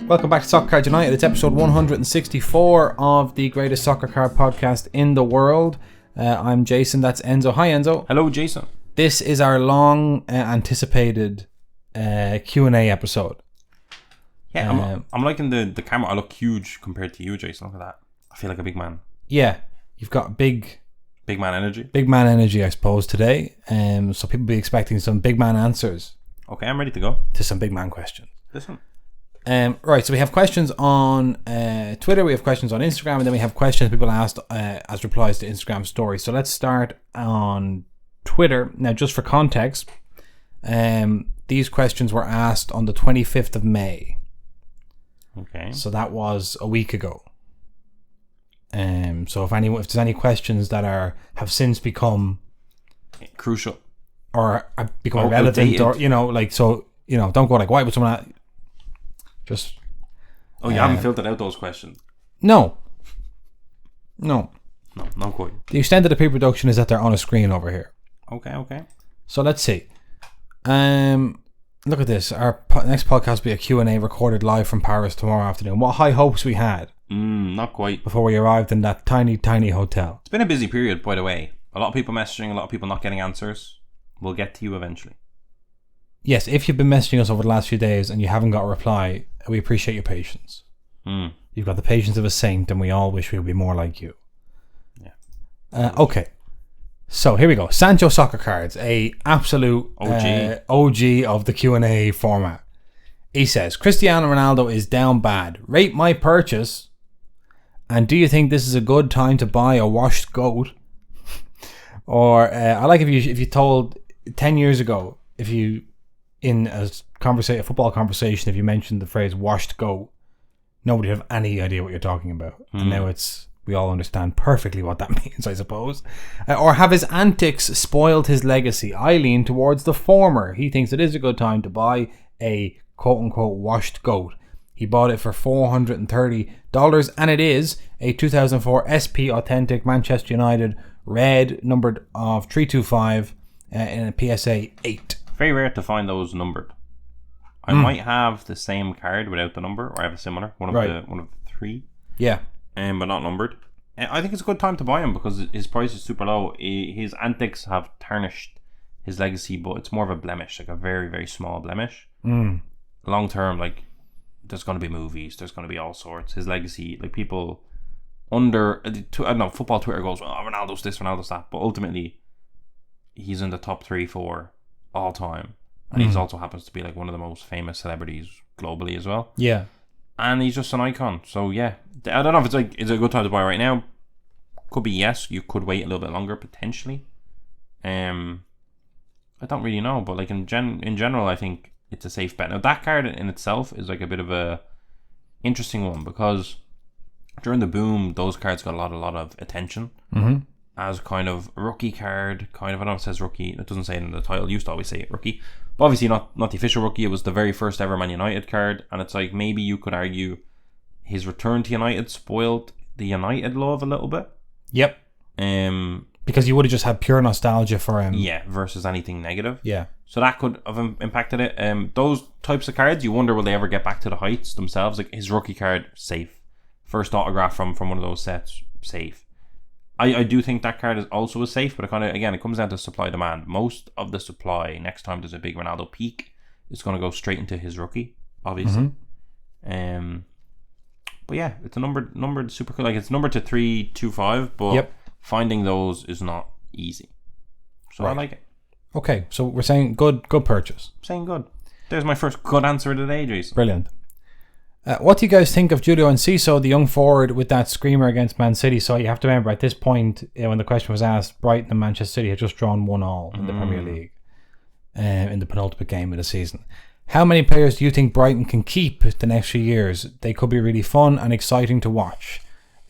Welcome back to Soccer Card United. It's episode 164 of the greatest soccer card podcast in the world. I'm Jason, that's Enzo. Hi Enzo. Hello Jason. This is our long anticipated Q&A episode. Yeah, I'm liking the camera. I look huge compared to you, Jason. Look at that. I feel like a big man. Yeah, you've got big man energy. Big man energy, I suppose, today. So people be expecting some big man answers. Okay, I'm ready to go. To some big man questions. Listen. Right, so we have questions on Twitter, we have questions on Instagram, and then we have questions people asked as replies to Instagram stories. So let's start on Twitter. Now, just for context, these questions were asked on the 25th of May. Okay. So that was a week ago. So if there's any questions that have since become crucial or become irrelevant, or don't go like, why would someone just... Oh, you haven't filtered out those questions? No, not quite. The extent of the pre-production is that they're on a screen over here. Okay. So let's see. Look at this. Our next podcast will be a Q&A recorded live from Paris tomorrow afternoon. What high hopes we had. Not quite. Before we arrived in that tiny, tiny hotel. It's been a busy period, by the way. A lot of people messaging, a lot of people not getting answers. We'll get to you eventually. Yes, if you've been messaging us over the last few days and you haven't got a reply, we appreciate your patience. You've got the patience of a saint, and we all wish we would be more like you. Yeah. Okay. So here we go. Sancho Soccer Cards, a absolute OG of the Q&A format. He says, Cristiano Ronaldo is down bad. Rate my purchase. And do you think this is a good time to buy a washed goat? Or I like if you told 10 years ago, if you in a football conversation, if you mentioned the phrase washed goat, nobody would have any idea what you're talking about. And now we all understand perfectly what that means, I suppose. Or have his antics spoiled his legacy? I lean towards the former. He thinks it is a good time to buy a quote-unquote washed goat. He bought it for $430, and it is a 2004 SP Authentic Manchester United red, numbered of 325 in a PSA 8. Very rare to find those numbered. I might have the same card without the number, or I have a similar one of the three. Yeah. But not numbered. I think it's a good time to buy him because his price is super low. His antics have tarnished his legacy, but it's more of a blemish, like a very, very small blemish. Long term, like, there's going to be movies, there's going to be all sorts. His legacy, like, people I don't know, football Twitter goes, oh, Ronaldo's this, Ronaldo's that, but ultimately he's in the top 3-4 all time, and he also happens to be like one of the most famous celebrities globally as well. Yeah, and he's just an icon. So yeah, I don't know if is it a good time to buy right now? Could be yes. You could wait a little bit longer potentially. I don't really know, but like in general, I think it's a safe bet. Now that card in itself is like a bit of a interesting one because during the boom, those cards got a lot of attention. As kind of a rookie card, I don't know if it says rookie, it doesn't say it in the title, used to always say it rookie, but obviously not the official rookie. It was the very first ever Man United card, and it's like maybe you could argue his return to United spoiled the United love a little bit. Yep. Because you would have just had pure nostalgia for him. Yeah, versus anything negative. Yeah. So that could have impacted it. Those types of cards, you wonder will they ever get back to the heights themselves? Like his rookie card, safe. First autograph from one of those sets, safe. I do think that card is also a safe, but it comes down to supply demand. Most of the supply next time there's a big Ronaldo peak is going to go straight into his rookie, obviously. But yeah, it's a numbered super cool. Like it's numbered to 325, but finding those is not easy. So I like it. Okay, so we're saying good purchase. Saying good. There's my first good answer of the day, Jason. Brilliant. What do you guys think of Julio Enciso, the young forward with that screamer against Man City? So you have to remember, at this point, when the question was asked, Brighton and Manchester City had just drawn 1-1 in the Premier League in the penultimate game of the season. How many players do you think Brighton can keep the next few years? They could be really fun and exciting to watch.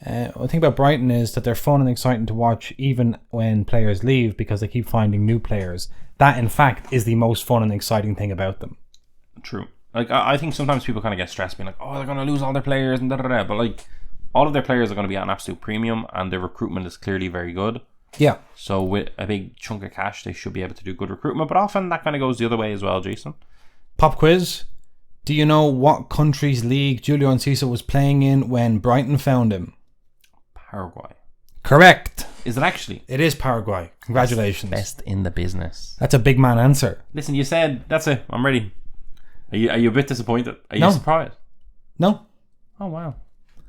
The thing about Brighton is that they're fun and exciting to watch even when players leave because they keep finding new players. That, in fact, is the most fun and exciting thing about them. True. Like, I think sometimes people kind of get stressed being like, oh, they're going to lose all their players and da-da-da. But, like, all of their players are going to be at an absolute premium and their recruitment is clearly very good. Yeah. So, with a big chunk of cash, they should be able to do good recruitment. But often that kind of goes the other way as well, Jason. Pop quiz. Do you know what country's league Julio Enciso was playing in when Brighton found him? Paraguay. Correct. Is it actually? It is Paraguay. Congratulations. Best in the business. That's a big man answer. Listen, you said that's it. I'm ready. Are you a bit disappointed? Are you No. surprised? No. Oh wow,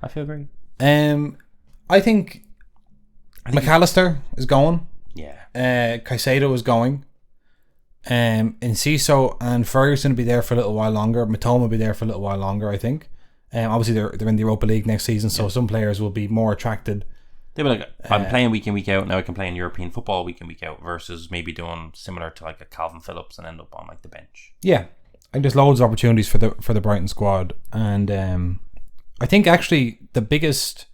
I feel great. I think McAllister is going. Yeah. Caicedo is going. Enciso and Ferguson will be there for a little while longer. Matoma will be there for a little while longer, I think. Obviously, they're in the Europa League next season, so some players will be more attracted. They were like, I'm playing week in, week out. Now I can play in European football week in, week out versus maybe doing similar to like a Calvin Phillips and end up on like the bench. Yeah, I think there's loads of opportunities for the Brighton squad, and I think actually the biggest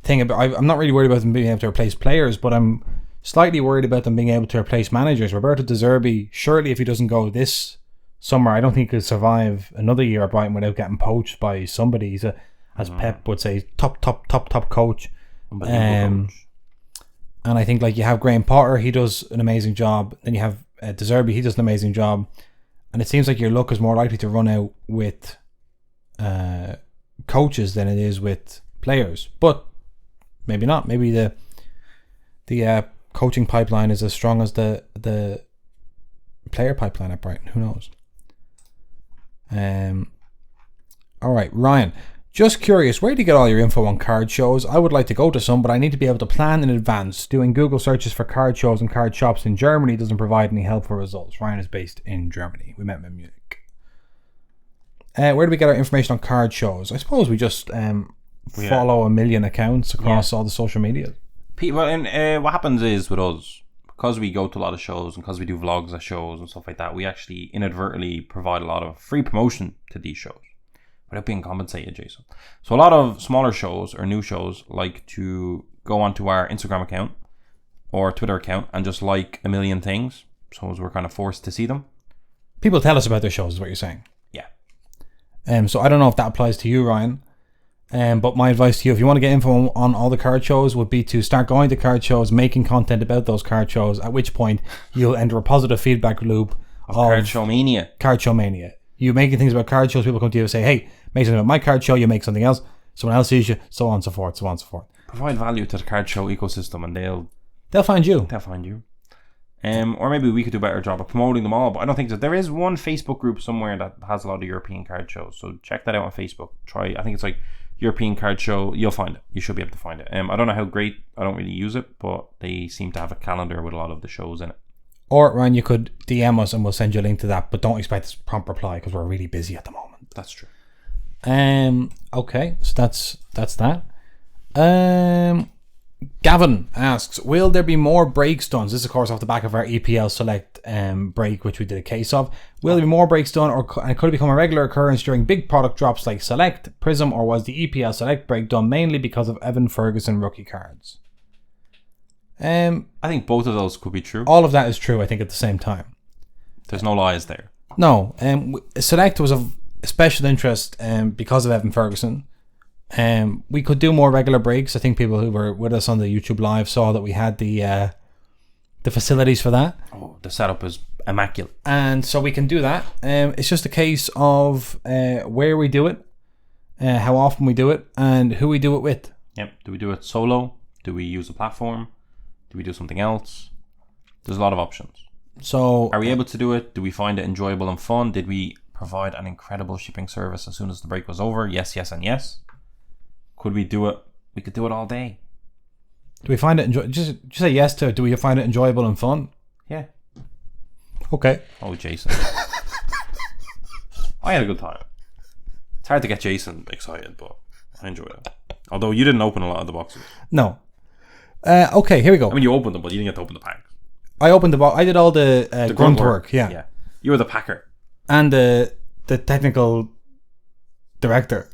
thing about I'm not really worried about them being able to replace players, but I'm slightly worried about them being able to replace managers. Roberto De Zerbi, surely if he doesn't go this summer, I don't think he'll survive another year at Brighton without getting poached by somebody. He's as Pep would say, top coach. Coach. And I think like you have Graham Potter, he does an amazing job. Then you have De Zerbi, he does an amazing job. And it seems like your luck is more likely to run out with coaches than it is with players. But maybe not. Maybe the coaching pipeline is as strong as the player pipeline at Brighton. Who knows? All right, Ryan. Just curious, where do you get all your info on card shows? I would like to go to some, but I need to be able to plan in advance. Doing Google searches for card shows and card shops in Germany doesn't provide any helpful results. Ryan is based in Germany. We met him in Munich. Where do we get our information on card shows? I suppose we just follow a million accounts across all the social media. Well, and what happens is with us, because we go to a lot of shows and because we do vlogs at shows and stuff like that, we actually inadvertently provide a lot of free promotion to these shows without being compensated, Jason. So a lot of smaller shows or new shows like to go onto our Instagram account or Twitter account and just like a million things. So we're kind of forced to see them. People tell us about their shows is what you're saying. Yeah. So I don't know if that applies to you, Ryan. But my advice to you, if you want to get info on all the card shows, would be to start going to card shows, making content about those card shows, at which point you'll enter a positive feedback loop of Card Show Mania. Card Show Mania. You making things about card shows, people come to you and say, hey, make something about my card show, you make something else, someone else sees you, so on and so forth, so on and so forth. Provide value to the card show ecosystem and they'll find you. They'll find you. Or maybe we could do a better job of promoting them all, but I don't think so. There is one Facebook group somewhere that has a lot of European card shows, so check that out on Facebook. I think it's like European Card Show. You'll find it. You should be able to find it. I don't know how great, I don't really use it, but they seem to have a calendar with a lot of the shows in it. Or, Ryan, you could DM us and we'll send you a link to that, but don't expect a prompt reply because we're really busy at the moment. That's true. Okay, so that's that. Gavin asks, will there be more breaks done? This is, of course, off the back of our EPL Select break, which we did a case of. Will there be more breaks done, and could it become a regular occurrence during big product drops like Select, Prism, or was the EPL Select break done mainly because of Evan Ferguson rookie cards? I think both of those could be true. All of that is true, I think, at the same time. There's no lies there. No. Select was of special interest because of Evan Ferguson. We could do more regular breaks. I think people who were with us on the YouTube live saw that we had the facilities for that. Oh, the setup is immaculate. And so we can do that. It's just a case of where we do it, how often we do it, and who we do it with. Yep. Do we do it solo? Do we use a platform? Do we do something else? There's a lot of options. So are we able to do it? Do we find it enjoyable and fun? Did we provide an incredible shipping service as soon as the break was over? Yes, yes, and yes. Could we do it? We could do it all day. Do we find it just say yes to it? Do we find it enjoyable and fun? Yeah. Okay. Oh, Jason. I had a good time. It's hard to get Jason excited, but I enjoyed it. Although you didn't open a lot of the boxes. No. Okay, here we go. I mean, you opened them, but you didn't get to open the packs. I opened the box. I did all the grunt work. Yeah. You were the packer. And the technical director.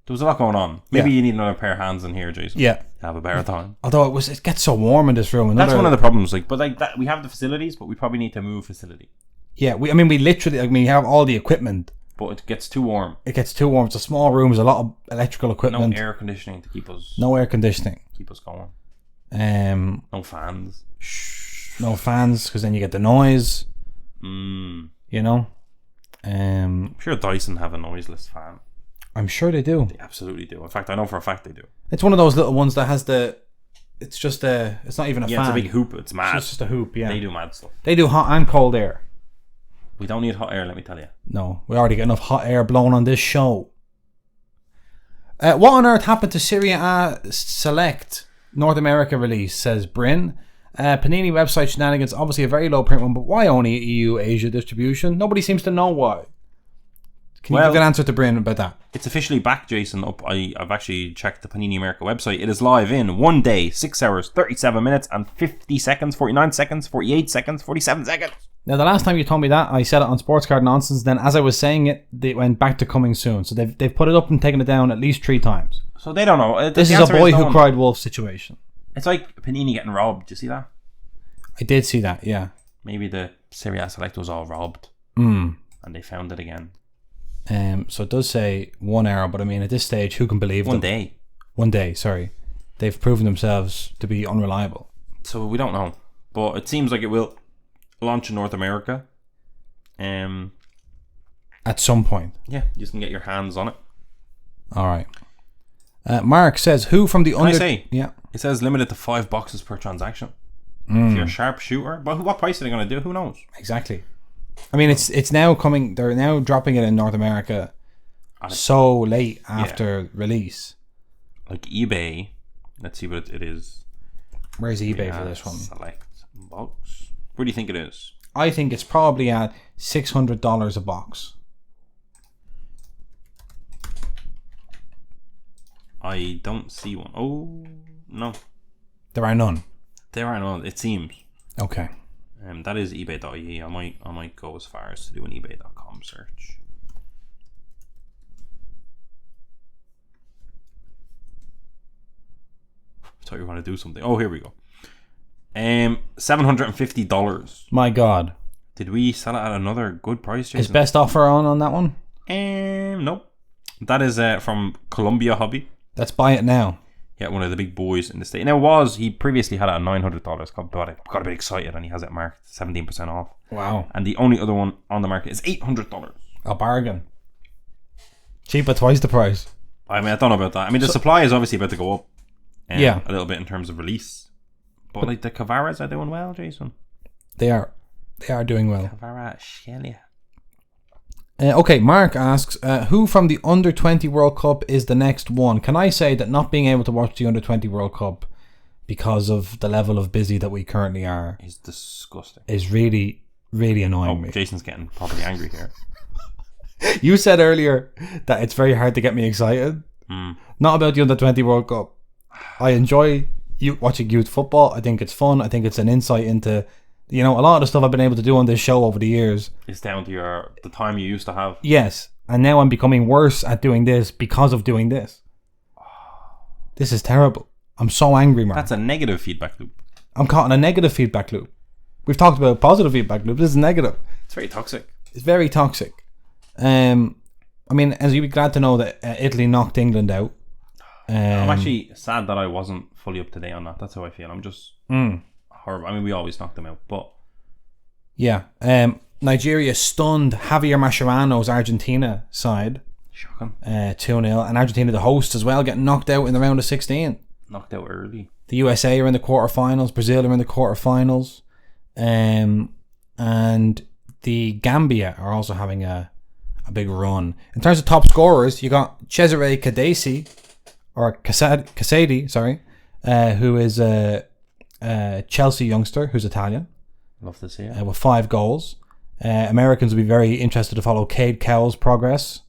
There was a lot going on. Maybe you need another pair of hands in here, Jason. Yeah. To have a better time. Although it gets so warm in this room. That's one of the problems. That we have the facilities, but we probably need to move facility. Yeah, we literally have all the equipment. But it gets too warm. It's a small room. There's a lot of electrical equipment. No air conditioning to keep us. No air conditioning. Keep us going. No fans. No fans, because then you get the noise. You know. I'm sure Dyson have a noiseless fan. I'm sure they do. They absolutely do. In fact, I know for a fact they do. It's one of those little ones that has it's just it's not even a fan. Yeah, it's a big hoop. It's mad. It's just a hoop, yeah. They do mad stuff. They do hot and cold air. We don't need hot air, let me tell you. No, we already get enough hot air blown on this show. What on earth happened to Serie A Select North America release, says Bryn. Panini website shenanigans, obviously a very low print one, but why only EU Asia distribution? Nobody seems to know why. Can you give an answer to Bryn about that? It's officially back, Jason. I've actually checked the Panini America website. It is live in 1 day, 6 hours, 37 minutes and 50 seconds, 49 seconds, 48 seconds, 47 seconds. Now, the last time you told me that, I said it on Sports Card Nonsense. Then, as I was saying it, they went back to coming soon. So they've put it up and taken it down at least 3 times. So they don't know. This is a boy who cried wolf situation. It's like Panini getting robbed. Do you see that? I did see that, yeah. Maybe the Serie A Select was all robbed. And they found it again. So it does say 1 hour, but I mean, at this stage, who can believe them? 1 day. 1 day, sorry. They've proven themselves to be unreliable. So we don't know. But it seems like it will launch in North America. At some point. Yeah, you can get your hands on it. Alright. Mark says, who from the Can I say? Yeah. It says limited to 5 boxes per transaction. If you're a sharp shooter. But what price are they going to do? Who knows? Exactly. I mean, it's now coming. They're now dropping it in North America so late after release. Like eBay. Let's see what it is. Where's eBay for this one? Select box. Where do you think it is? I think it's probably at $600 a box. I don't see one. Oh, no. There are none. There are none, it seems. Okay. That is ebay.ie. I might go as far as to do an ebay.com search. I thought you were going to do something. Oh, here we go. $750. My God. Did we sell it at another good price, Jason? Is best offer on that one? Nope. That is from Columbia Hobby. Let's buy it now. Yeah, one of the big boys in the state. Now he previously had it at $900. Got a bit excited and he has it marked 17% off. Wow. And the only other one on the market is $800. A bargain. Cheap at twice the price. I mean, I don't know about that. I mean, the supply is obviously about to go up. Yeah. A little bit in terms of release. But like the Cavaras are doing well, Jason. They are. They are doing well. Cavara Shelia. Okay, Mark asks, who from the Under-20 World Cup is the next one? Can I say that not being able to watch the Under-20 World Cup because of the level of busy that we currently are is disgusting. Is really, really annoying me. Jason's getting properly angry here. You said earlier that it's very hard to get me excited. Not about the Under-20 World Cup. I enjoy watching youth football. I think it's fun. I think it's an insight into... a lot of the stuff I've been able to do on this show over the years is down to the time you used to have. Yes, and now I'm becoming worse at doing this because of doing this. This is terrible. I'm so angry, Mark. That's a negative feedback loop. I'm caught in a negative feedback loop. We've talked about a positive feedback loop. This is negative. It's very toxic. It's very toxic. I mean, as you'd be glad to know that Italy knocked England out. I'm actually sad that I wasn't fully up to date on that. That's how I feel. I'm just... horrible. I mean, we always knock them out, but yeah. Nigeria stunned Javier Mascherano's Argentina side. Shocking. 2-0, and Argentina, the host as well, getting knocked out in the round of 16. Knocked out early. The USA are in the quarterfinals. Brazil are in the quarterfinals, and the Gambia are also having a big run. In terms of top scorers, you got Cesare Cadesi, or Casadi, sorry, who is Chelsea youngster who's Italian. Love to see it. With 5 goals. Americans will be very interested to follow Cade Cowell's progress.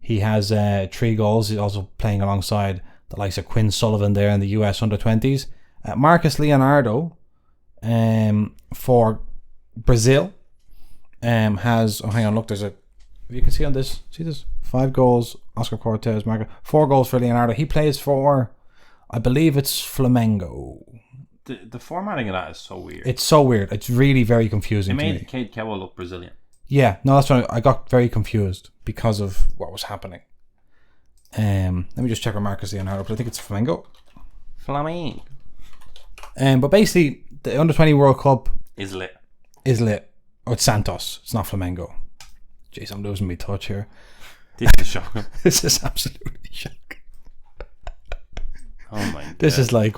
He has 3 goals. He's also playing alongside the likes of Quinn Sullivan there in the US under-20s. Marcus Leonardo for Brazil has... Oh, hang on, look, there's a... You can see on this. See this? 5 goals. Oscar Cortez, Marcus. 4 goals for Leonardo. He plays for... I believe it's Flamengo. The formatting of that is so weird. It's so weird. It's really very confusing to me. It made Cade Cowell look Brazilian. Yeah, no, that's why I got very confused because of what was happening. Let me just check where Marcus Leonardo, but I think it's Flamengo. Flamengo. But basically, the Under-20 World Cup is lit. Oh, it's Santos. It's not Flamengo. Jeez, I'm losing my touch here. This is shocking. This is absolutely shocking. Oh my god. This is like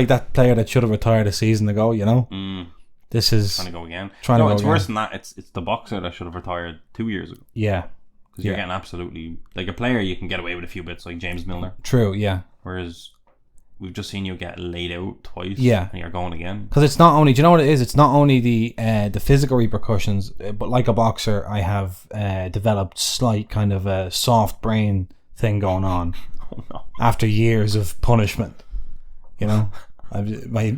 that player that should have retired a season ago, you know? This is trying to go again. Trying to go it's again. worse than that. It's the boxer that should have retired 2 years ago. Yeah. Because you're getting absolutely... Like a player, you can get away with a few bits, like James Milner. True, yeah. Whereas we've just seen you get laid out twice. Yeah. And you're going again. Because it's not only... Do you know what it is? It's not only the physical repercussions, but like a boxer, I have developed slight kind of a soft brain thing going on. Oh no. After years of punishment. You know? My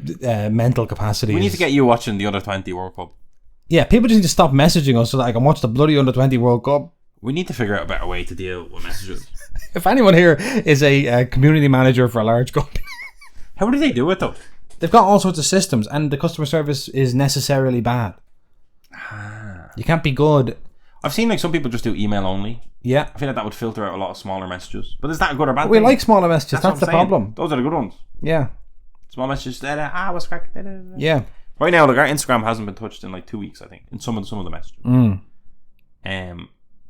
mental capacity We need to get you watching the Under-20 World Cup. Yeah, people just need to stop messaging us so that I can watch the bloody Under-20 World Cup. We need to figure out a better way to deal with messages. If anyone here is a community manager for a large company... How do they do it though? They've got all sorts of systems and the customer service is necessarily bad. You can't be good. I've seen like some people just do email only. Yeah. I feel like that would filter out a lot of smaller messages. But is that a good or bad We thing? like smaller messages. That's what the I'm saying. problem. Those are the good ones. Yeah. Small messages. What's crack? Yeah. Right now, like our Instagram hasn't been touched in like 2 weeks. I think in some of the messages. And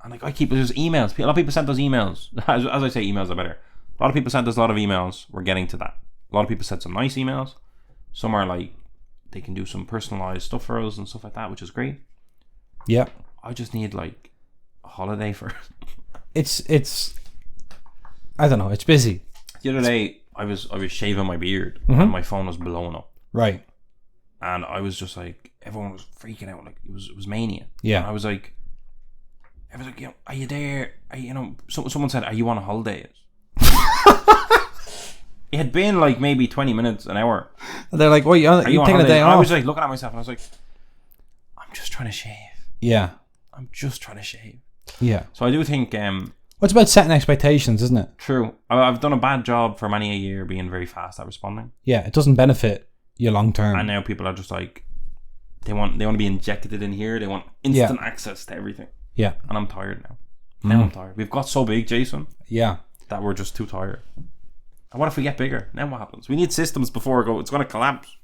like I keep there's emails. A lot of people sent those emails. As I say, emails are better. A lot of people sent us a lot of emails. We're getting to that. A lot of people sent some nice emails. Some are like they can do some personalized stuff for us and stuff like that, which is great. Yeah. I just need like a holiday for. It's. I don't know. It's busy. The other day, I was shaving my beard and my phone was blowing up. Right. And I was just like, everyone was freaking out. Like it was mania. Yeah. And I was like, you know, are you there? Someone said, are you on a holiday? It had been like maybe 20 minutes, an hour. And they're like, "What? You're taking a day off?" I was like looking at myself and I was like, I'm just trying to shave. Yeah. I'm just trying to shave. Yeah. So I do think... What's about setting expectations, isn't it? True. I've done a bad job for many a year being very fast at responding. Yeah, it doesn't benefit you long term. And now people are just like, they want to be injected in here. They want instant access to everything. Yeah. And I'm tired now. Now I'm tired. We've got so big, Jason. Yeah. That we're just too tired. And what if we get bigger? Then what happens? We need systems before it's going to collapse.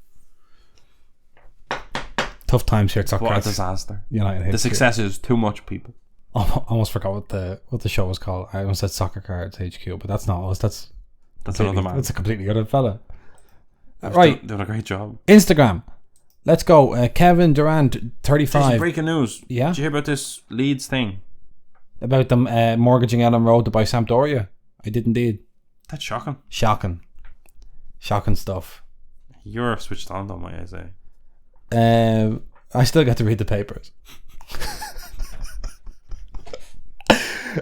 Tough times here at Soccer. What a disaster. United. The success is too much, people. I almost forgot what the show was called. I almost said Soccer Cards HQ, but that's not us. That's another man. That's a completely other fella. Right. Doing a great job. Instagram. Let's go. Kevin Durant, 35. Breaking news. Yeah. Did you hear about this Leeds thing? About them mortgaging Ellen Road to buy Sampdoria? I did indeed. That's shocking. Shocking stuff. You're switched on though, might I say. I still get to read the papers.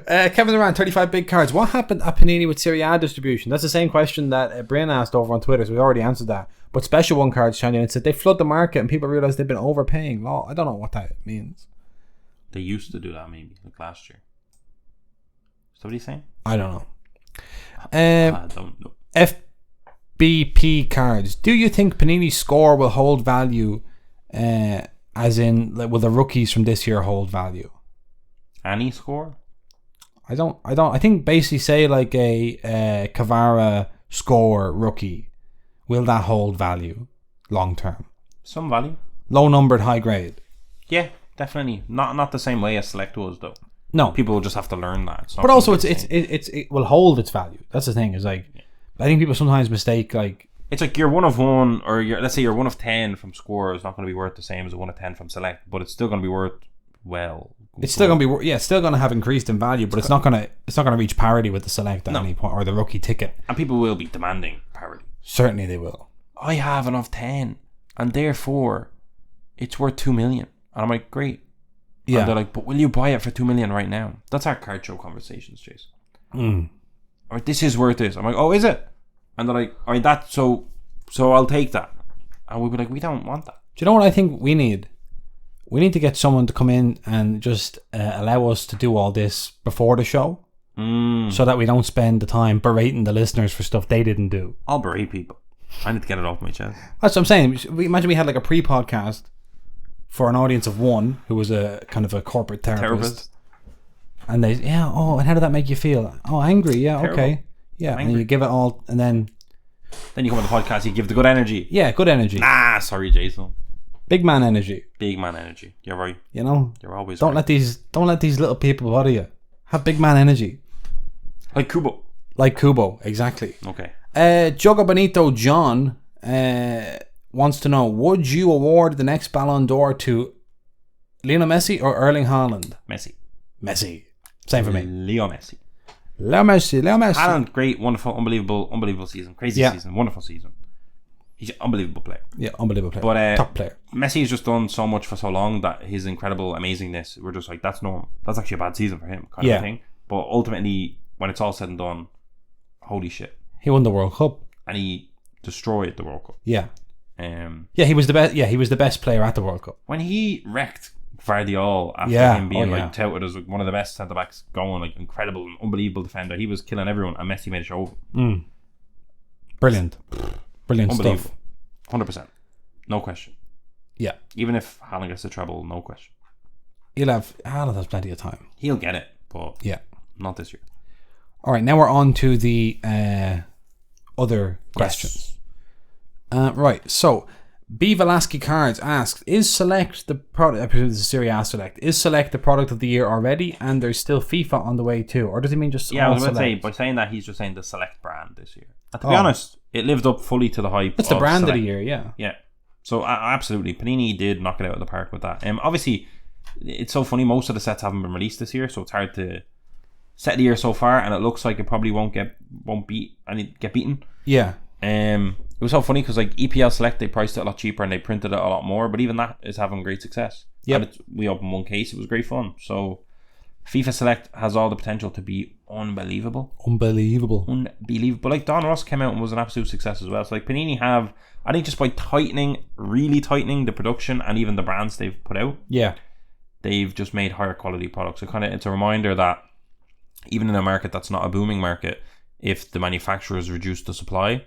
Kevin Durant, 35 big cards. What happened at Panini with Serie A distribution? That's the same question that Brian asked over on Twitter, so we already answered that. But special one cards, Shania, it said they flood the market and people realize they've been overpaying. I don't know what that means. They used to do that maybe, like last year. Is that what he's saying? I don't know. I don't know. FBP cards. Do you think Panini's score will hold value? As in, like, will the rookies from this year hold value? Any score? I don't. I think basically say like a Kavara score rookie. Will that hold value long term? Some value. Low numbered, high grade. Yeah, definitely. Not the same way as Select was though. No, people will just have to learn that. But also, it will hold its value. That's the thing. Is like, I think people sometimes mistake like. It's like you're 1 of 1, or let's say you're 1 of 10 from score is not going to be worth the same as a 1 of 10 from Select, but it's still going to be worth It's still going to be it's still going to have increased in value, but it's not going to reach parity with the Select at any point or the rookie ticket. And people will be demanding parity. Certainly, they will. I have an of 10, and therefore, it's worth 2 million. And I'm like, great. Yeah. And they're like, but will you buy it for 2 million right now? That's our card show conversations, Jason. Or this is worth this. I'm like, oh, is it? And they're like, all right, that's so I'll take that. And we'll be like, we don't want that. Do you know what I think we need? We need to get someone to come in and just allow us to do all this before the show. So that we don't spend the time berating the listeners for stuff they didn't do. I'll berate people. I need to get it off my chest. That's what I'm saying. Imagine we had like a pre-podcast for an audience of 1 who was a kind of a corporate therapist. And they, and how did that make you feel? Oh, angry. Yeah, terrible. Okay. Yeah, and you give it all, and then you come on the podcast, you give the good energy. Yeah, good energy. Sorry, Jason. Big man energy. Big man energy. You're right. You know, You're always don't right. let these little people bother you. Have big man energy. Like Kubo. Like Kubo, exactly. Okay. Jogo Benito John wants to know: would you award the next Ballon d'Or to Lionel Messi or Erling Haaland? Messi. Same for me. Leo Messi. Leo Messi. Haaland, great, wonderful, unbelievable season. Crazy season. Wonderful season. He's an unbelievable player. Yeah, unbelievable player. But top player. Messi has just done so much for so long that his incredible amazingness, we're just like, that's normal. That's actually a bad season for him, kind of thing. But ultimately, when it's all said and done, holy shit. He won the World Cup. And he destroyed the World Cup. Yeah. He was the best. Yeah, he was the best player at the World Cup. When he wrecked Vardiol after him being touted as one of the best centre backs going, like incredible, unbelievable defender, he was killing everyone, and Messi made a show of him. Brilliant stuff. 100%, no question. Yeah, even if Haaland gets the treble, no question. Haaland has plenty of time. He'll get it, but not this year. All right, now we're on to the other questions. Right, so B. Velasquez Cards asks, is Select the product? I presume this is Serie A Select. Is Select the product of the year already, and there's still FIFA on the way too? Or does he mean just I was going to say, Select? by saying that, he's just saying the Select brand this year. And to be honest, it lived up fully to the hype. It's the brand Select. of the year, yeah. Yeah. So absolutely, Panini did knock it out of the park with that. Obviously, it's so funny. Most of the sets haven't been released this year, so it's hard to set the year so far, and it looks like it probably won't get beaten. Yeah. It was so funny because like EPL Select, they priced it a lot cheaper and they printed it a lot more, but even that is having great success. Yeah. We opened one case; it was great fun. So FIFA Select has all the potential to be unbelievable. Like Don Ross came out and was an absolute success as well. So like Panini have, I think, just by really tightening the production and even the brands they've put out, they've just made higher quality products. So it's a reminder that even in a market that's not a booming market, if the manufacturers reduce the supply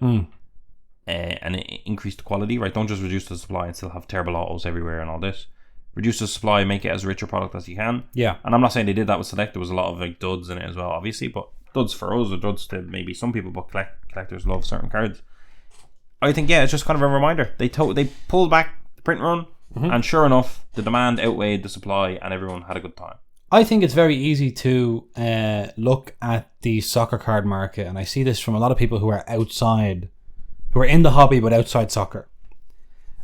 and increase the quality, right? Don't just reduce the supply and still have terrible autos everywhere and all this. Reduce the supply, make it as rich a product as you can. Yeah. And I'm not saying they did that with Select. There was a lot of like duds in it as well, obviously, but duds for us or duds to maybe some people, but collectors love certain cards. I think it's just kind of a reminder. They pulled back the print run, and sure enough, the demand outweighed the supply, and everyone had a good time. I think it's very easy to look at the soccer card market, and I see this from a lot of people who are outside, who are in the hobby but outside soccer,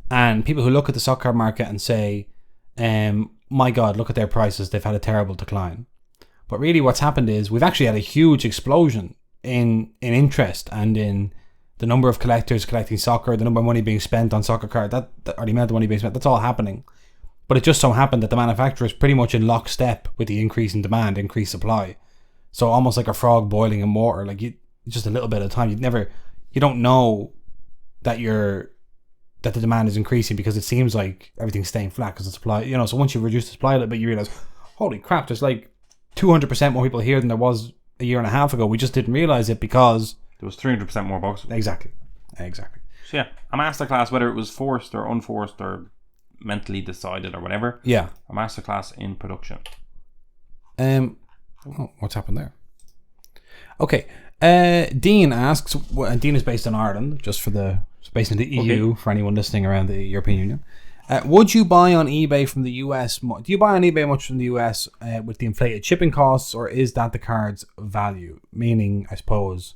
and people who look at the soccer card market and say, my God, look at their prices, they've had a terrible decline. But really what's happened is we've actually had a huge explosion in interest and in the number of collectors collecting soccer, the number of money being spent on soccer cards, or the amount of money being spent, that's all happening. But it just so happened that the manufacturer is pretty much in lockstep with the increase in demand, increased supply. So almost like a frog boiling in water, like just a little bit of time. You don't know that the demand is increasing because it seems like everything's staying flat because the supply, so once you reduce the supply a little bit, you realize, holy crap, there's like 200% more people here than there was a year and a half ago. We just didn't realize it because there was 300% more boxes. Exactly. So yeah, a masterclass, whether it was forced or unforced or mentally decided or whatever. Yeah. A masterclass in production. What's happened there? Okay. Dean asks, and Dean is based in Ireland, just for it's based in the EU, for anyone listening around the European Union. Would you buy on eBay from the US? Do you buy on eBay much from the US with the inflated shipping costs, or is that the card's value? Meaning, I suppose,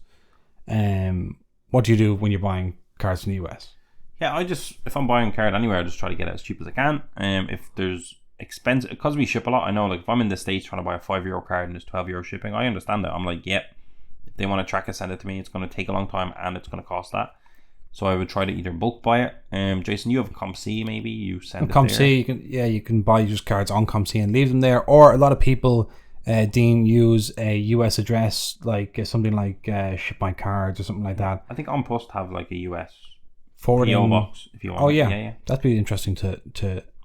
what do you do when you're buying cards from the US? Yeah, if I'm buying a card anywhere, I just try to get it as cheap as I can. If there's expensive, because we ship a lot, I know, like if I'm in the States trying to buy a €5 card and there's €12 shipping, I understand that. I'm like, if they want to track it, send it to me, it's going to take a long time and it's going to cost that. So I would try to either bulk buy it. Jason, you have ComC, maybe you send it there. ComC, you can buy just cards on ComC and leave them there. Or a lot of people, Dean, use a US address, like something like Ship My Cards or something like that. I think On Post have like a US forwarding PO box if you want. Oh yeah. That'd be interesting to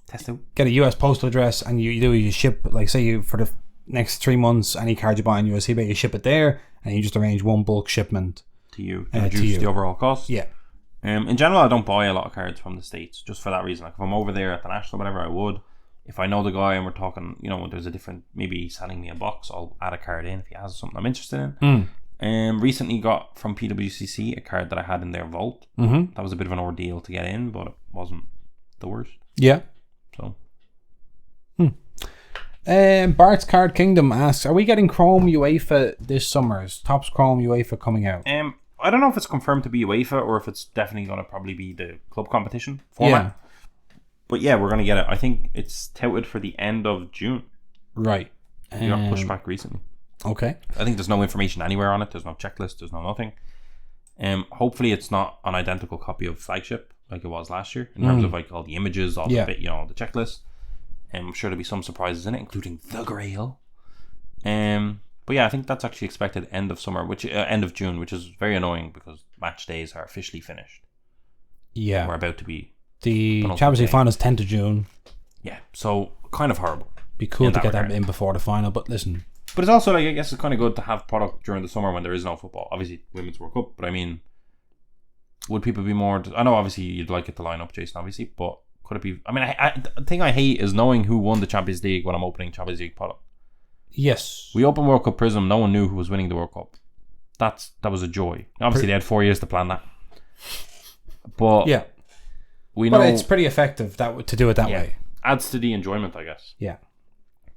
test out. Get a US postal address, and you ship, like say you for the next 3 months, any card you buy on US eBay, you ship it there, and you just arrange one bulk shipment to you to reduce the overall cost. Yeah. In general, I don't buy a lot of cards from the States just for that reason. Like if I'm over there at the National, whatever, I would. If I know the guy and we're talking, there's a different, maybe he's selling me a box, I'll add a card in if he has something I'm interested in. Recently got from PWCC a card that I had in their vault. That was a bit of an ordeal to get in, but it wasn't the worst. Yeah. So. Bart's Card Kingdom asks, are we getting Chrome UEFA this summer? Is Topps Chrome UEFA coming out? I don't know if it's confirmed to be UEFA or if it's definitely going to probably be the club competition format. Yeah. But yeah, we're going to get it. I think it's touted for the end of June. Right. We got pushed back recently. Okay. I think there's no information anywhere on it. There's no checklist. There's no nothing. Hopefully it's not an identical copy of Flagship like it was last year in terms of like all the images, all the bit, the checklist. I'm sure there'll be some surprises in it, including the Grail. But yeah, I think that's actually expected end of summer, which end of June, which is very annoying because match days are officially finished. Yeah, we're about to be. The Champions League final is 10th of June. Yeah, so kind of horrible. Be cool to get that in before the final, but listen. But it's also like, I guess it's kind of good to have product during the summer when there is no football. Obviously, Women's World Cup, but I mean, would people be more? I know obviously you'd like it to line up, Jason, obviously, but. Could it be? I mean, the thing I hate is knowing who won the Champions League when I'm opening Champions League product. Yes. We opened World Cup Prism. No one knew who was winning the World Cup. That was a joy. Obviously, they had 4 years to plan that. But yeah, we know. But it's pretty effective to do it that way. Adds to the enjoyment, I guess. Yeah.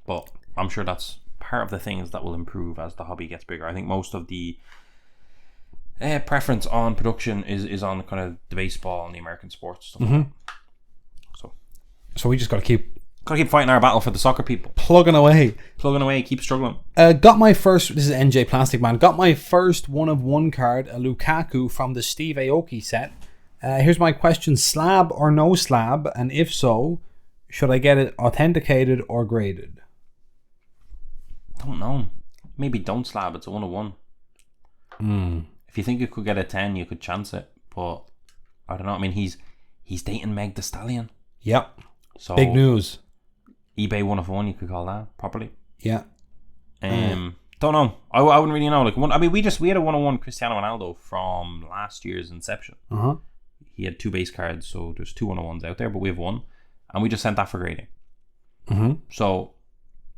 But I'm sure that's part of the things that will improve as the hobby gets bigger. I think most of the preference on production is on kind of the baseball and the American sports stuff. Mm-hmm. So we just got to keep fighting our battle for the soccer people. Plugging away, keep struggling. Got my first, this is NJ Plastic Man, got my first 1-of-1 card, a Lukaku from the Steve Aoki set. Here's my question, slab or no slab? And if so, should I get it authenticated or graded? Don't know. Maybe don't slab, it's a 1-of-1. If you think you could get a 10, you could chance it. But, I don't know, I mean, he's dating Meg the Stallion. Yep. So big news. eBay 1-of-1, you could call that properly. Yeah. Don't know. I wouldn't really know. Like we had a 1-of-1 Cristiano Ronaldo from last year's inception. He had 2 base cards, so there's 2 1-of-1s out there, but we have 1, and we just sent that for grading. So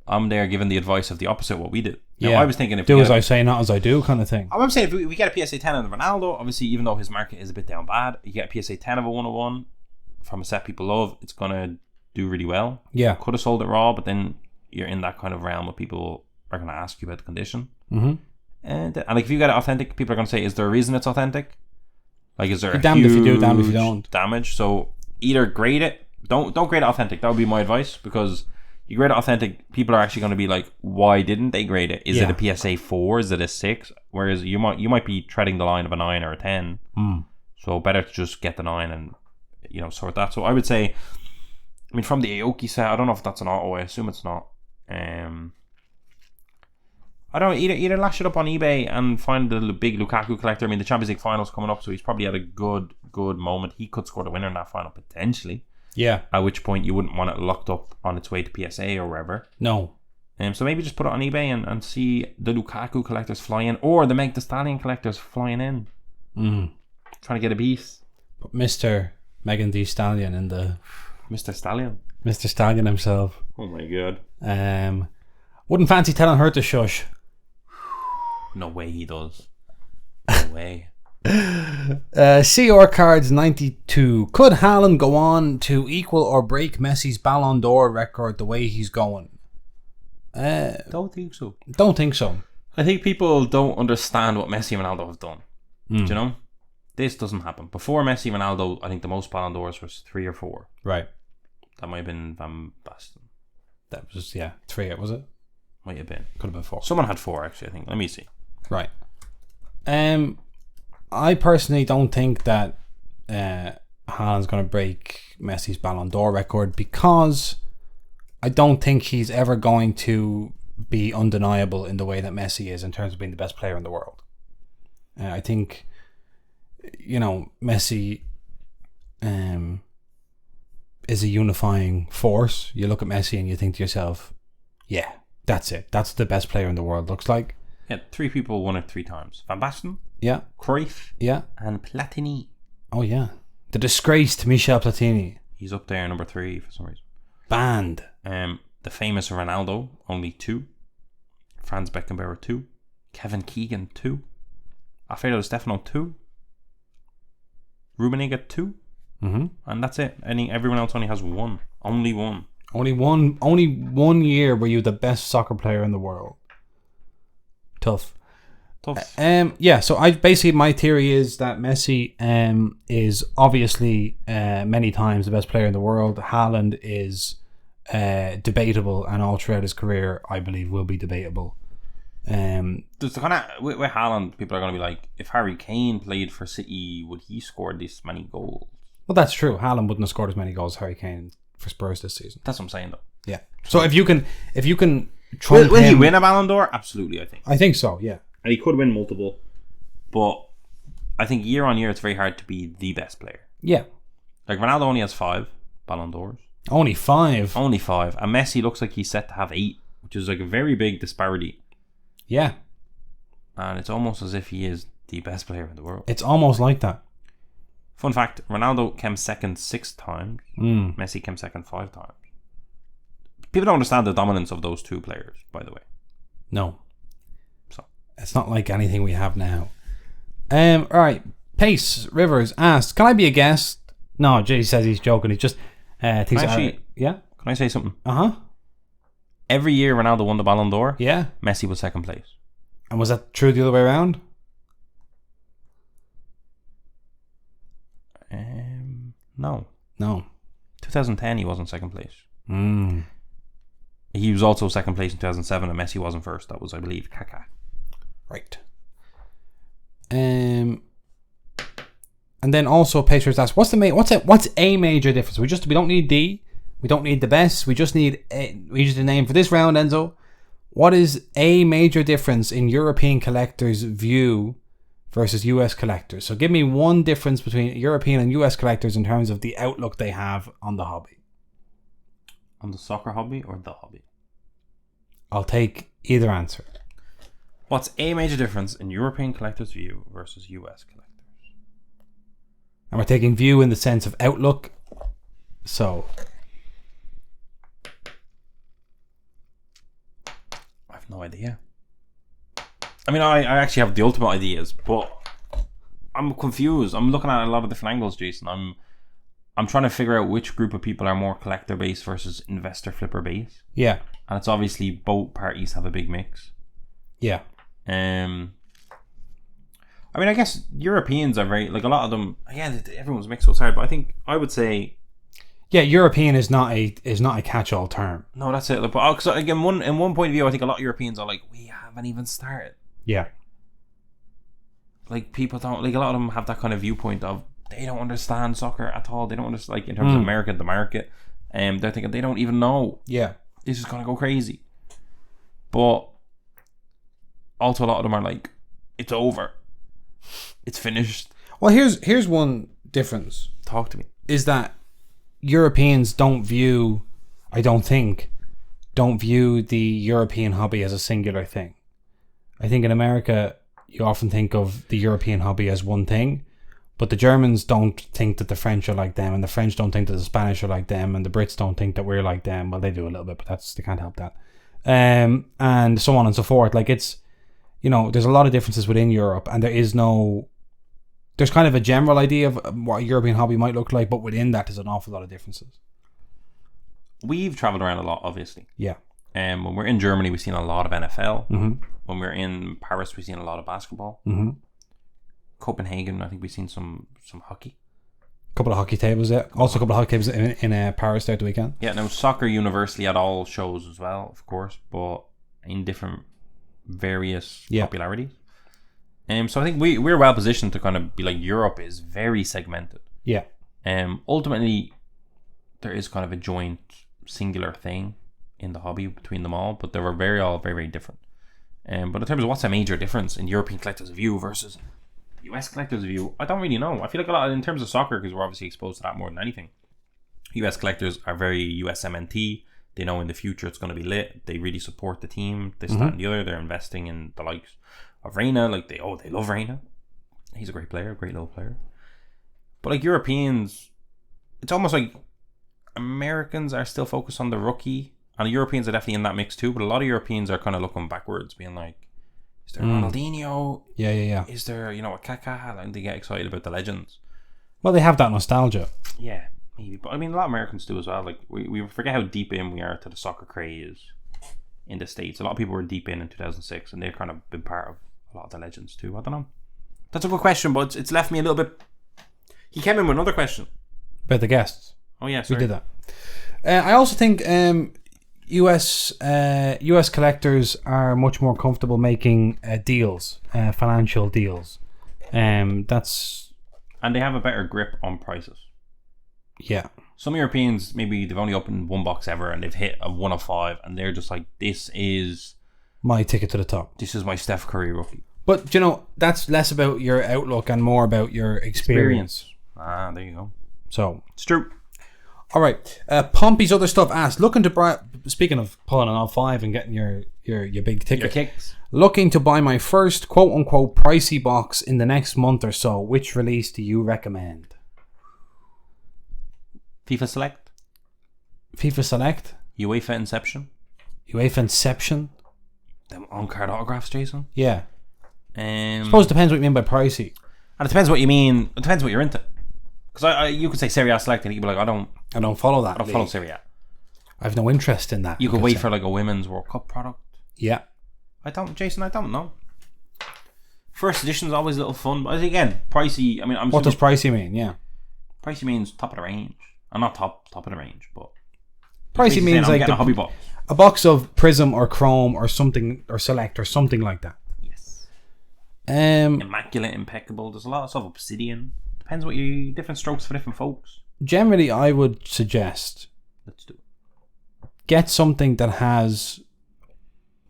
I'm there giving the advice of the opposite of what we did. Now, I was thinking if do as I say, not as I do, kind of thing. I'm saying if we get a PSA 10 of Ronaldo, obviously even though his market is a bit down bad, you get a PSA 10 of a 1-of-1 from a set people love, it's gonna do really well. Yeah. Could have sold it raw, but then you're in that kind of realm where people are gonna ask you about the condition. And like if you get it authentic, people are gonna say, is there a reason it's authentic? Like is there a damned huge if you do, damned if you don't. damage? So either grade it, don't grade it authentic. That would be my advice, because you grade it authentic, people are actually going to be like, why didn't they grade it? Is it a PSA 4? Is it a 6? Whereas you might be treading the line of a 9 or a 10. So better to just get the 9 and sort that. So I would say, I mean, from the Aoki set, I don't know if that's an auto. I assume it's not. I don't know, either lash it up on eBay and find the big Lukaku collector. I mean, the Champions League final's coming up, so he's probably at a good moment. He could score the winner in that final potentially. Yeah. At which point you wouldn't want it locked up on its way to PSA or wherever. No. So maybe just put it on eBay and see the Lukaku collectors fly in, or the Meg the Stallion collectors flying in. Trying to get a piece. But Mr. Megan Thee Stallion in the... Mr. Stallion. Mr. Stallion himself. Oh my god. Wouldn't fancy telling her to shush. No way he does. No way. CR Cards 92. Could Haaland go on to equal or break Messi's Ballon d'Or record the way he's going? Don't think so. Don't think so. I think people don't understand what Messi and Ronaldo have done. Do you know? This doesn't happen. Before Messi and Ronaldo, I think the most Ballon d'Ors was 3 or 4. Right. That might have been Van Basten. That was, 3, was it? Might have been. Could have been 4. Someone had 4, actually, I think. Let me see. Right. I personally don't think that Haaland's going to break Messi's Ballon d'Or record, because I don't think he's ever going to be undeniable in the way that Messi is in terms of being the best player in the world. I think, Messi is a unifying force. You look at Messi and you think to yourself, yeah, that's it. That's the best player in the world, looks like. Yeah, 3 people won it 3 times. Van Basten, yeah, Cruyff, yeah, and Platini. Oh yeah, the disgraced Michel Platini. He's up there, number 3 for some reason. Banned. The famous Ronaldo, only 2. Franz Beckenbauer, 2. Kevin Keegan, 2. Alfredo Di Stefano, 2. Rummenigge, 2. and that's it. Everyone else only has one. Only one. Only one year were you the best soccer player in the world. Tough. Yeah, so my theory is that Messi is obviously many times the best player in the world. Haaland is debatable, and all throughout his career, I believe, will be debatable. There's the kind of with Haaland, people are going to be like, if Harry Kane played for City, would he score this many goals? Well, that's true. Haaland wouldn't have scored as many goals as Harry Kane for Spurs this season. That's what I'm saying, though. Yeah. So if you can will he win a Ballon d'Or? Absolutely, I think. I think so. Yeah. And he could win multiple, but I think year on year it's very hard to be the best player. Yeah. Like Ronaldo only has 5 Ballon d'Ors. Only 5. Only 5. And Messi looks like he's set to have 8, which is like a very big disparity. Yeah. And it's almost as if he is the best player in the world. It's almost like that. Fun fact, Ronaldo came second 6 times. Messi came second 5 times. People don't understand the dominance of those two players, by the way. No. So it's not like anything we have now. Alright. Pace Rivers asked, can I be a guest? No, Jay says he's joking. He just thinks yeah? Can I say something? Uh-huh. Every year Ronaldo won the Ballon d'Or. Yeah. Messi was second place. And was that true the other way around? No. 2010 he wasn't second place. He was also second place in 2007, and Messi wasn't first. That was, I believe, Kaká. Right. And then also Pacers asked, what's a major difference? We don't need D. We don't need the best. We just need a name for this round, Enzo. What is a major difference in European collectors' view versus US collectors? So give me one difference between European and US collectors in terms of the outlook they have on the hobby. On the soccer hobby or the hobby? I'll take either answer. What's a major difference in European collectors' view versus US collectors? And we're taking view in the sense of outlook. So I have no idea. I mean, I actually have the ultimate ideas, but I'm confused. I'm looking at a lot of different angles, Jason. I'm trying to figure out which group of people are more collector based versus investor flipper based. Yeah. And it's obviously both parties have a big mix. Yeah. I mean, I guess Europeans are very, like, a lot of them, yeah, everyone's mixed, so it's hard, but I think I would say, yeah, European is not a catch-all term. No, that's it. But because again, in one point of view, I think a lot of Europeans are like, we haven't even started. Yeah. Like, people don't, like, a lot of them have that kind of viewpoint of they don't understand soccer at all. They don't understand, like, in terms of America, the market. They're thinking they don't even know. Yeah. This is gonna go crazy. But also a lot of them are like, it's over. It's finished. Well, here's one difference. Talk to me. Is that Europeans don't view the European hobby as a singular thing. I think in America, you often think of the European hobby as one thing, but the Germans don't think that the French are like them, and the French don't think that the Spanish are like them, and the Brits don't think that we're like them. Well, they do a little bit, but they can't help that. And so on and so forth. Like, it's, there's a lot of differences within Europe, and there's kind of a general idea of what a European hobby might look like, but within that, there's an awful lot of differences. We've travelled around a lot, obviously. Yeah. When we're in Germany, we've seen a lot of NFL. Mm-hmm. When we're in Paris, we've seen a lot of basketball. Mm-hmm. Copenhagen, I think we've seen some hockey. A couple of hockey tables, yeah. Also a couple of hockey tables in Paris there at the weekend. Yeah, now soccer universally at all shows as well, of course, but in different various popularities. So I think we're well positioned to kind of be like, Europe is very segmented. Yeah. Ultimately, there is kind of a joint singular thing in the hobby between them all, but they were all very, very different. But in terms of what's a major difference in European collectors' view versus US collectors' view, I don't really know. I feel like a lot in terms of soccer, because we're obviously exposed to that more than anything. US collectors are very USMNT. They know in the future it's going to be lit. They really support the team. This, that, and the other. They're investing in the likes of Reina. Like, they love Reina. He's a great player, great little player. But like Europeans, it's almost like Americans are still focused on the rookie, and the Europeans are definitely in that mix too. But a lot of Europeans are kind of looking backwards, being like, is there Ronaldinho? Yeah. Is there, a Kaká? And they get excited about the legends. Well, they have that nostalgia. Yeah, maybe. But I mean, a lot of Americans do as well. Like, we forget how deep in we are to the soccer craze in the States. A lot of people were deep in 2006, and they've kind of been part of a lot of the legends too. I don't know. That's a good question, but it's left me a little bit... He came in with another question. About the guests. Oh, yeah, sorry. We did that. I also think US collectors are much more comfortable making deals, financial deals. That's... And they have a better grip on prices. Yeah. Some Europeans, maybe they've only opened one box ever and they've hit a 1 of 5 and they're just like, this is... my ticket to the top. This is my Steph Curry rookie. But, you know, that's less about your outlook and more about your experience. Ah, there you go. So... It's true. All right. Pompey's other stuff asked, looking to speaking of pulling an L5 and getting your big ticket. Your kicks. Looking to buy my first quote unquote pricey box in the next month or so. Which release do you recommend? FIFA Select. FIFA Select. UEFA Inception. UEFA Inception. Them on-card autographs, Jason. Yeah. I suppose it depends what you mean by pricey. And it depends what you mean. It depends what you're into. Because you could say Serie A Select and you'd be like, I don't follow that. I don't follow Serie A. I have no interest in that. You could wait for like a women's World Cup product. Yeah. I don't know. First edition is always a little fun, but again, pricey. I mean, what does pricey mean? Yeah. Pricey means top of the range. I'm not top of the range, but pricey means like a hobby box. A box of Prism or Chrome or something, or Select or something like that. Yes. Immaculate, impeccable. There's a lot of stuff. Obsidian. Depends what you... different strokes for different folks. Generally, I would suggest... Let's do it. Get something that has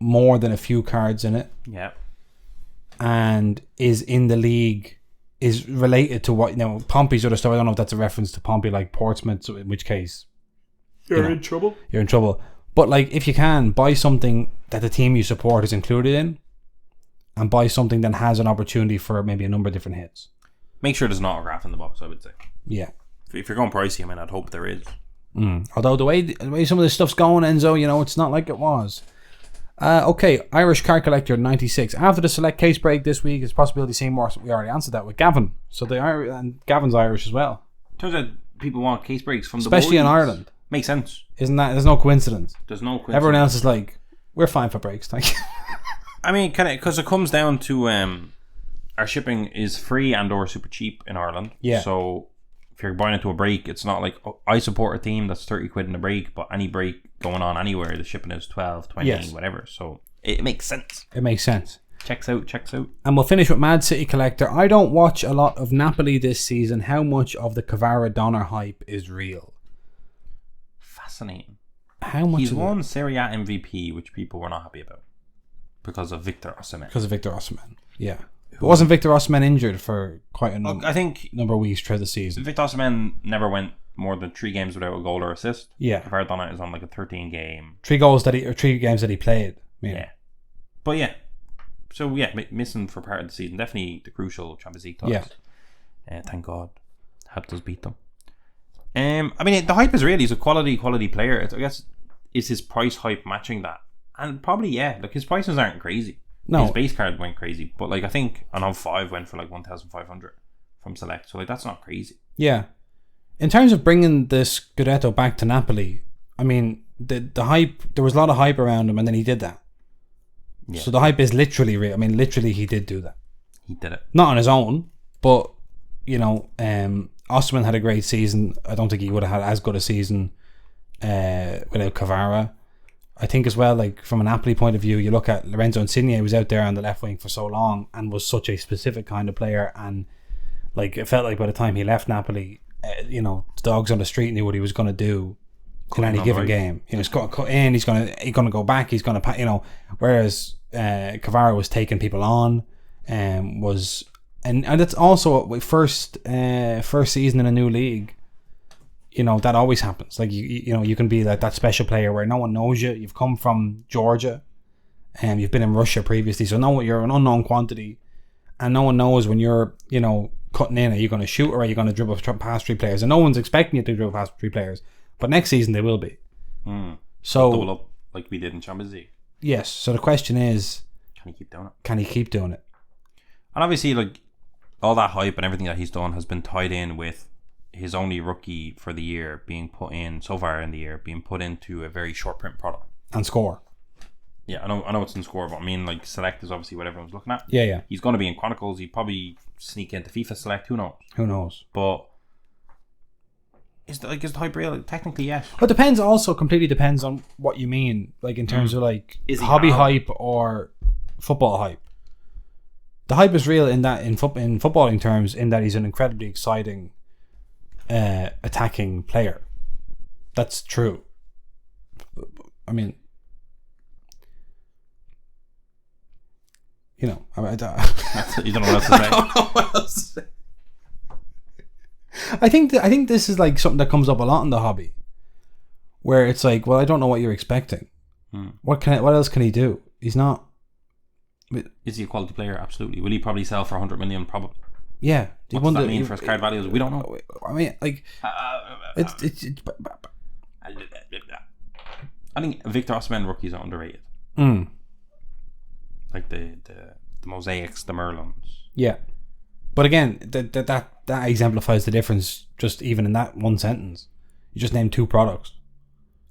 more than a few cards in it. Yeah. And is in the league... is related to what... You know, Pompey's other stuff. I don't know if that's a reference to Pompey like Portsmouth, in which case... You're in trouble. You're in trouble. But, like, if you can, buy something that the team you support is included in. And buy something that has an opportunity for maybe a number of different hits. Make sure there's an autograph in the box, I would say. Yeah. If you're going pricey, I mean, I'd hope there is. Although the way some of this stuff's going, Enzo, you know, it's not like it was. Okay, Irish Card Collector 96. After the Select case break this week, it's possibility of seeing more. We already answered that with Gavin. So and Gavin's Irish as well. Turns out people want case breaks from especially in Ireland. Makes sense. Isn't that? There's no coincidence. There's no coincidence. Everyone else is like, we're fine for breaks, thank you. I mean, because it comes down to our shipping is free and or super cheap in Ireland. Yeah. So if you're buying into a break, it's not like, oh, I support a team that's 30 quid in a break, but any break going on anywhere, the shipping is 12, 20, whatever. So it makes sense. It makes sense. Checks out. And we'll finish with Mad City Collector. I don't watch a lot of Napoli this season. How much of the Kvara Donner hype is real? Fascinating. How much? He's won Serie A MVP, which people were not happy about because of Victor Osimhen. Yeah. Wasn't Victor Osimhen injured for quite a number of weeks throughout the season? Victor Osimhen never went more than 3 games without a goal or assist. Yeah. Kvara Donner is on like a 13 game. 3 games that he played. Yeah. But yeah. So yeah, missing for part of the season. Definitely the crucial Champions League times. Yeah. Thank God. Helped us beat them. I mean, the hype is real. He's a quality player. I guess is his price hype matching that? And probably like his prices aren't crazy. No, his base card went crazy, but like I think an O5 went for like 1,500 from Select. So like that's not crazy. Yeah. In terms of bringing the Scudetto back to Napoli, I mean the hype. There was a lot of hype around him, and then he did that. Yeah. So the hype is literally real. I mean, literally, he did do that. He did it. Not on his own, but you know, Osimhen had a great season. I don't think he would have had as good a season without Kvara. I think as well, like from a Napoli point of view, you look at Lorenzo Insigne, was out there on the left wing for so long and was such a specific kind of player, and like it felt like by the time he left Napoli, you know, the dogs on the street knew what he was going to do in any given game. You know, he's going to cut in, he's going to go back, he's going to, you know, whereas Kvara was taking people on, and that's also first season in a new league. You know, that always happens. Like you know, you can be like that special player where no one knows you. You've come from Georgia, and you've been in Russia previously, so you're an unknown quantity, and no one knows when you're, you know, cutting in. Are you going to shoot or are you going to dribble past 3 players? And no one's expecting you to dribble past 3 players, but next season they will be. So double up like we did in Champions League. Yes. So the question is, can he keep doing it? Can he keep doing it? And obviously, like all that hype and everything that he's done has been tied in with his only rookie for the year being put in so far in the year, being put into a very short print product and score. Yeah, I know it's in score, but I mean, like, Select is obviously what everyone's looking at. Yeah. He's going to be in Chronicles. He'd probably sneak into FIFA Select. Who knows? But is the hype real? Technically, yes. But depends. Also, completely depends on what you mean. Like in terms of like hobby hype or football hype. The hype is real in that in footballing terms, in that he's an incredibly exciting attacking player. That's true. I mean, you know, I don't, you don't know what else to say. I don't know what else to say. I think this is like something that comes up a lot in the hobby, where it's like, well, I don't know what you're expecting. What else can he do? He's not. Is he a quality player? Absolutely. Will he probably sell for 100 million? Probably. Yeah. What does that mean for his card values? We don't know. I mean, like, it's. I think Victor Osimhen rookies are underrated. Like the Mosaics, the Merlins. Yeah, but again, that exemplifies the difference. Just even in that one sentence, you just named 2 products.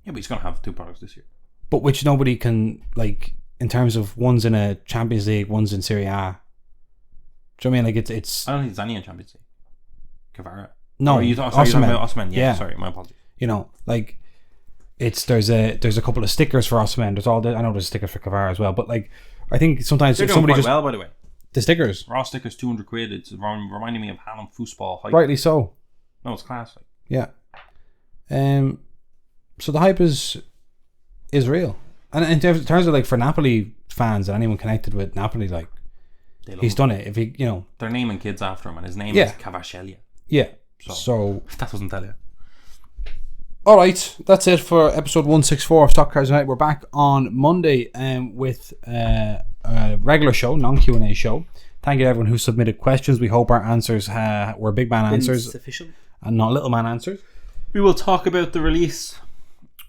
Yeah, but he's gonna have 2 products this year. But which nobody can, like, in terms of one's in a Champions League, one's in Serie A. Do you know what I mean? Like it's. I don't think there's any in Champions League. Kvara. No, you're talking about Osimhen. Yeah, sorry, my apologies. You know, like, there's a couple of stickers for Osimhen. I know there's stickers for Kvara as well, but like, I think sometimes they're somebody doing quite just well, by the way. The stickers, raw stickers, 200 quid. It's reminding me of Hallam foosball hype. Rightly so. No, it's classic. Yeah. So the hype is real, and in terms of like for Napoli fans and anyone connected with Napoli, like, he's done it. If he, you know, they're naming kids after him, and his name is Cavascelia. Yeah. So that doesn't tell you. All right, that's it for episode 164 of Stock Cards United. We're back on Monday with a regular show, non-Q&A show. Thank you to everyone who submitted questions. We hope our answers were big man answers sufficient and not little man answers. We will talk about the release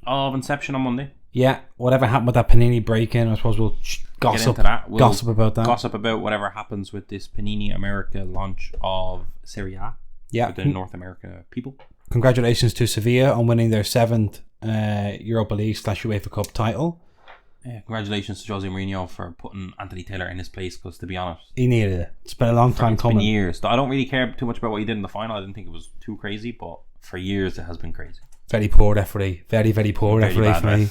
of Inception on Monday. Yeah, whatever happened with that Panini break-in, I suppose we'll gossip about that. Gossip about whatever happens with this Panini America launch of Serie A. Yeah, with the North America people. Congratulations to Sevilla on winning their 7th Europa League / UEFA Cup title. Yeah, congratulations to Jose Mourinho for putting Anthony Taylor in his place, because to be honest, he needed it. It's been a long time coming. It's been years. I don't really care too much about what he did in the final. I didn't think it was too crazy, but for years it has been crazy. Very poor referee. Very, very poor referee for me.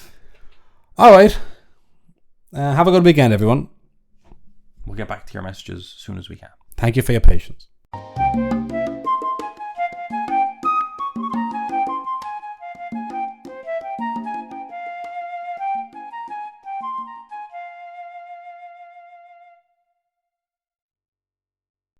All right. Have a good weekend, everyone. We'll get back to your messages as soon as we can. Thank you for your patience.